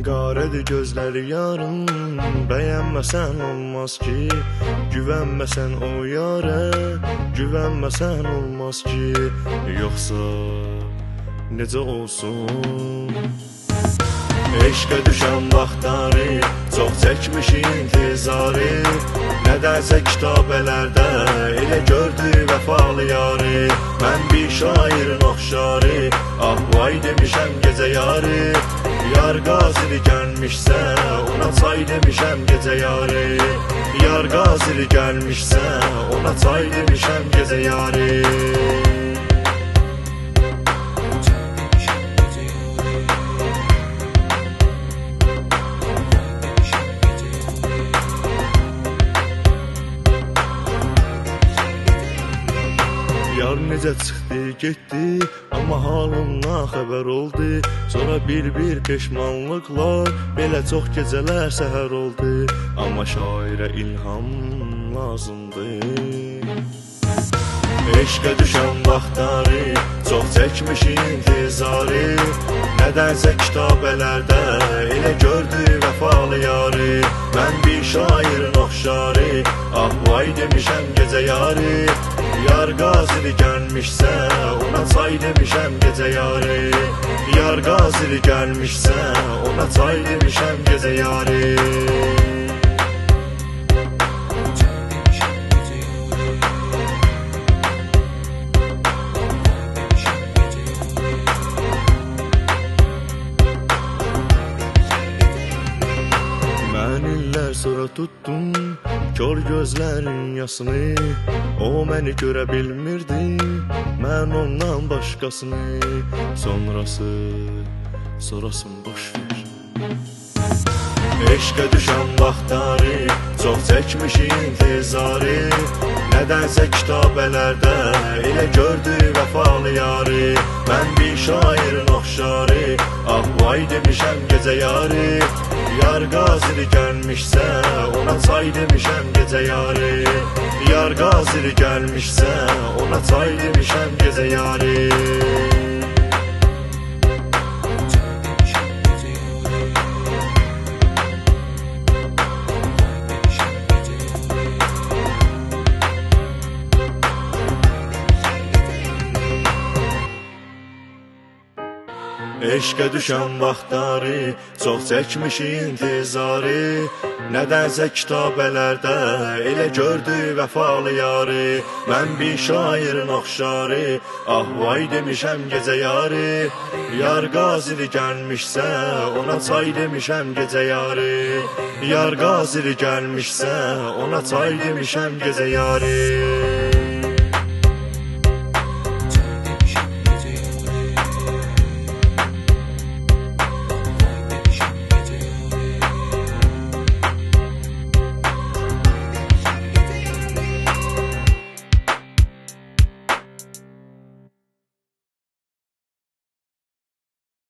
Qarədir gözləri yarın, bəyənməsən olmaz ki. Güvənməsən o yarə, güvənməsən olmaz ki. Yoxsa necə olsun? Eşqə düşən vaxtları, çox çəkmiş intizarı. Nədənsə kitabələrdə elə gördü vəfalı yarı. Mən bir şairin oxşarı, ah vay demişəm gecə yarı. Yar qazili gəlmişsə, ona çay demişəm gecə yarı. Yar qazili gəlmişsə, ona çay demişəm gecə yarı. Yar necə çıxdı, getdi, amma halımdan xəbər oldu. Sonra bir peşmanlıqlar, belə çox gecələr səhər oldu. Amma şairə ilham lazımdır. Eşqə düşən vaxtları, çox çəkmiş intizarı. Nədənsə kitabələrdə elə gördü vəfalı yarı. Mən bir şairin oxşarı, ah vay demişəm gecə yarı. Yar qazili gəlmişsə, ona çay demişəm gecə yarı. Yar qazili gəlmişsə, ona çay demişəm gecə yarı. Mən illər sonra tutdum kör gözlərin yasını. O məni görə bilmirdi, mən ondan başqasını. Sonrasını boş ver. Eşqə düşən vaxtları, çox çəkmiş intizarı. Nədənsə kitabələrdə elə gördü vəfalı yarı. Mən bir şairin oxşarı, ah vay demişəm gecə yarı. Yar qazili gəlmişsə, ona çay demişəm gecə yarı. Yar qazili gəlmişsə, ona çay demişəm gecə yarı. Eşqə düşən vaxtları, çox çəkmiş intizarı. Nədənsə kitabələrdə elə gördü vəfalı yarı. Mən bir şairin oxşarı, ah vay demişəm gecə yarı. Yar qazili gəlmişsə, ona çay demişəm gecə yarı. Yar qazili gəlmişsə, ona çay demişəm gecə yarı.